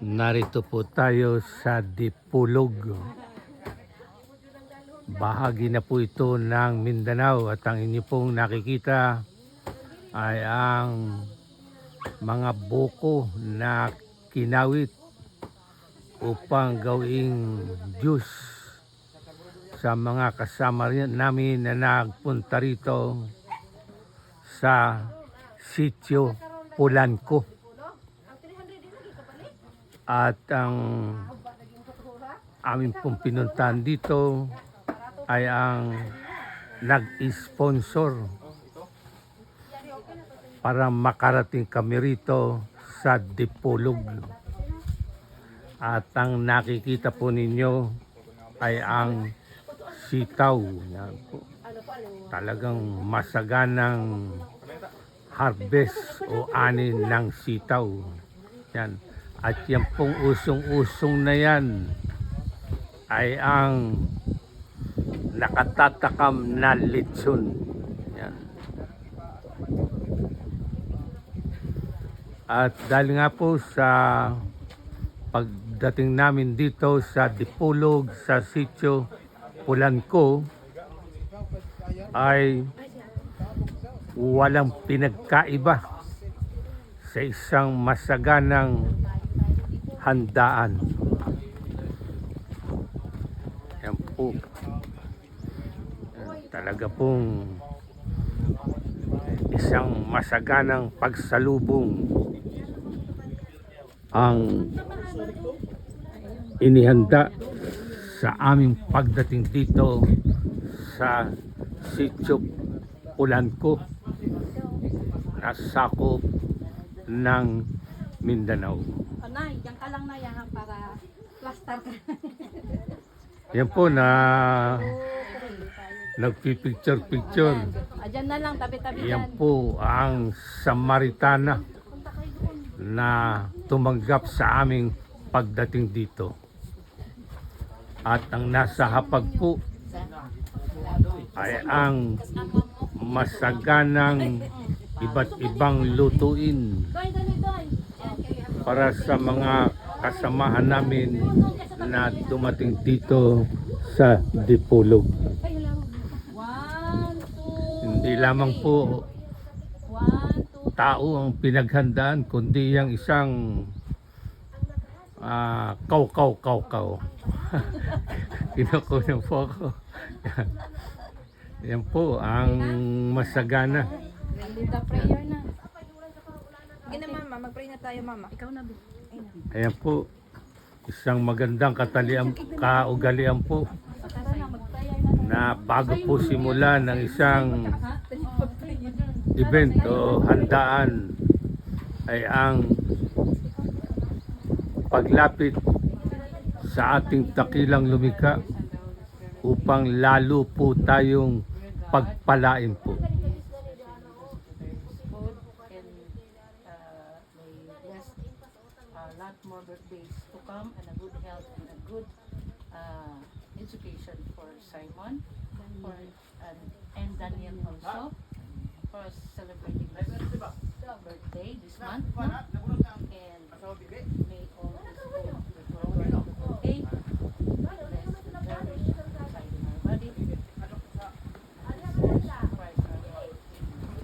Narito po tayo sa Dipolog. Bahagi na po ito ng Mindanao at ang inyo pong nakikita ay ang mga buko na kinawit upang gawing juice sa mga kasama namin na nagpunta rito sa Sitio Pulanco. At ang amin pong pinuntahan dito ay ang nag-sponsor para makarating kami rito sa Dipolog. At ang nakikita po ninyo ay ang sitaw. Yan po. Talagang masaganang harvest o ani ng sitaw. Yan. At yan pong usong-usong na yan ay ang nakatatakam na litson. Yan. At dahil nga po sa pagdating namin dito sa Dipolog, sa Sitio Pulanco, ay walang pinagkaiba sa isang masaganang handaan. Yan po. Talaga pong isang masaganang pagsalubong ang inihanda sa aming pagdating dito sa Sitio Pulanco na sakop ng Mindanao. Nay, diyan ka lang na yan para plaster ka. Yan po na nagpipicture-picture. Diyan na lang, tabi-tabi Yan dyan. po ang Samaritana na tumanggap sa aming pagdating dito. At ang nasa hapag po ay ang masaganang iba't ibang lutuin para sa mga kasamahan namin na dumating dito sa Dipolog. Hindi lamang po tao ang pinaghandaan, kundi yung isang kaw-kaw. Kinukunan po ako. Yan po ang masagana. Linda, prayer na. Sige na mama, mag-pray na tayo mama. Ikaw na, Bi. Ayan po, isang magandang kaugalian po Tara na, mag-prayer na na. bago po simula ng isang event o handaan ay ang paglapit sa ating dakilang lumikha upang lalo po tayong pagpalain po. Lot more birthdays to come and a good health and a good education for Simon and Daniel also for celebrating his birthday this month, no? And may all his good birthday bless the nourish inside in our body.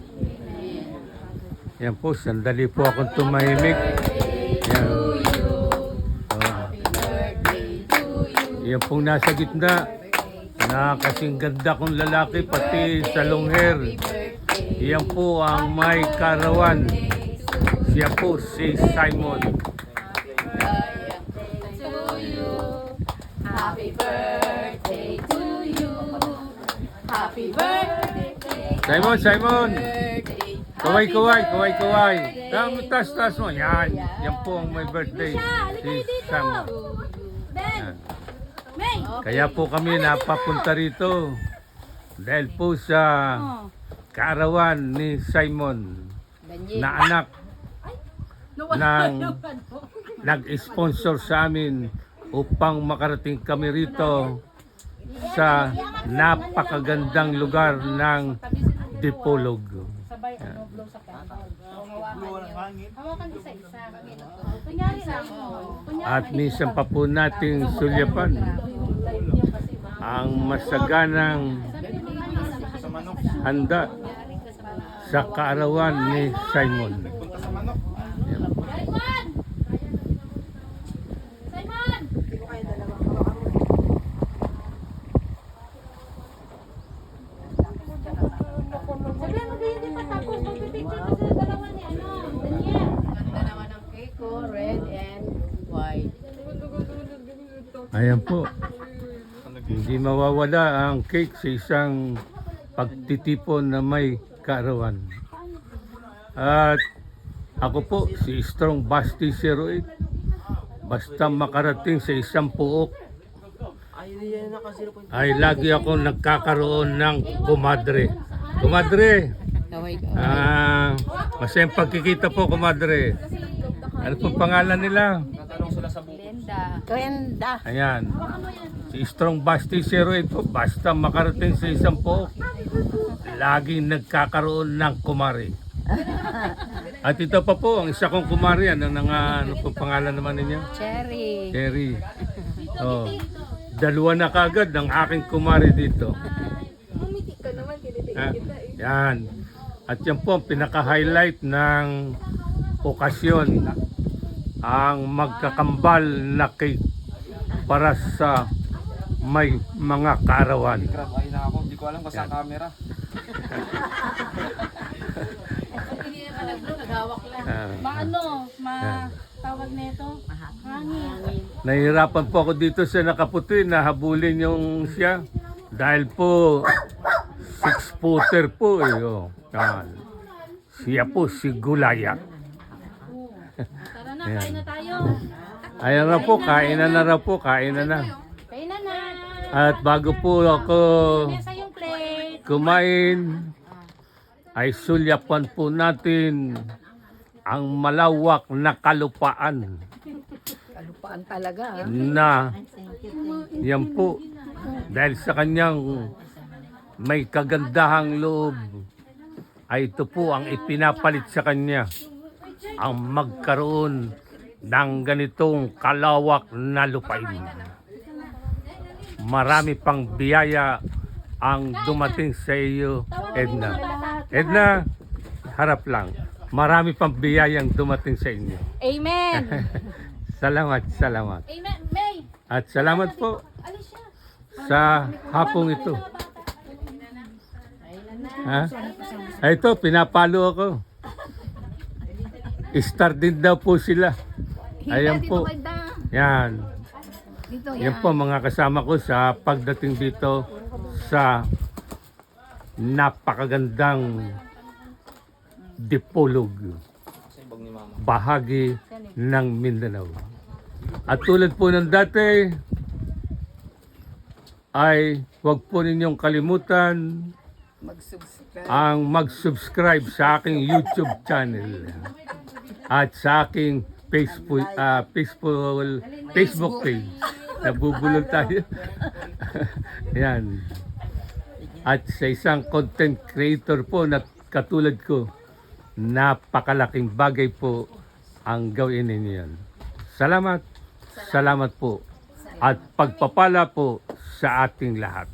Amen. Yan po, sandali po akong tumahimik. Yan. Yan pong nasa gitna na kasing ganda kong lalaki pati sa long hair. Yan po ang may karawan. Siya po si Simon. Happy birthday to you. Happy birthday. Simon! Kaway! Tas mo. Yan po ang may birthday. Si Simon. Yan. Kaya po kami napapunta rito dahil po sa kaarawan ni Simon na anak ng nag-sponsor sa amin upang makarating kami rito sa napakagandang lugar ng Dipolog. Sabay, blow sa kanal. Hawakan din sa isa. Kunyari lang. at minsan pa po nating sulyapan ang masaganang handa sa kaarawan ni Simon. Ayan po. Hindi mawawala ang cake sa isang pagtitipon na may kaarawan. At ako po, si Strong Basti 08. Basta makarating sa isang puok, ay lagi ako nagkakaroon ng kumadre. Kumadre! Masayang pagkikita po, kumadre. Ano pong pangalan nila? Kwenda. Ayan. Si Strong Basti 08 po, basta makarating sa isang po, laging nagkakaroon ng kumari. At ito pa po, ang isa kong kumari, ano pong pangalan naman ninyo? Cherry. Cherry. Oh, dalawa na kagad ang aking kumari dito. Mumiti ka naman, kinitigil Ah, kita eh. yan. At yan po ang pinaka-highlight ng okasyon. Ang magkakambal na cake para sa may mga kaarawan. Ay na ako, hindi ko alam kung saan camera. Tawag nito? Hangin. Nahihirapan po ako dito sa nakaputi na habulin yung siya. Dahil po 6-footer po eh. Oh. Yan. Siya po si Gulaya. Tara na, kain na tayo. Ayan na po, kainan na raw po, kainan na. Kain na na. At bago po ako Mesa yung plate. kumain, ay sulyapan po natin ang malawak na kalupaan Kalupaan talaga. na yan po dahil sa kanyang may kagandahang loob ay ito po ang ipinapalit sa kanya ang magkaroon ng ganitong kalawak na lupain. Marami pang biyaya ang dumating sa iyo, Edna. Edna, harap lang. Marami pang biyayang dumating sa inyo. Amen. Salamat, salamat. Amen. May. At salamat po Alicia. sa hapong ito. Ha? Ay, ito, pinapalo ako. Star din daw po sila. Ayan po. Yan. Yan po mga kasama ko sa pagdating dito sa napakagandang Dipolog, bahagi ng Mindanao. At tulad po ng dati, ay huwag po ninyong kalimutan ang mag-subscribe sa aking YouTube channel at sa aking Facebook page. Nabubulol tayo. Yan. At sa isang content creator po na katulad ko, napakalaking bagay po ang gawin ninyo yan. Salamat, salamat po at pagpapala po sa ating lahat.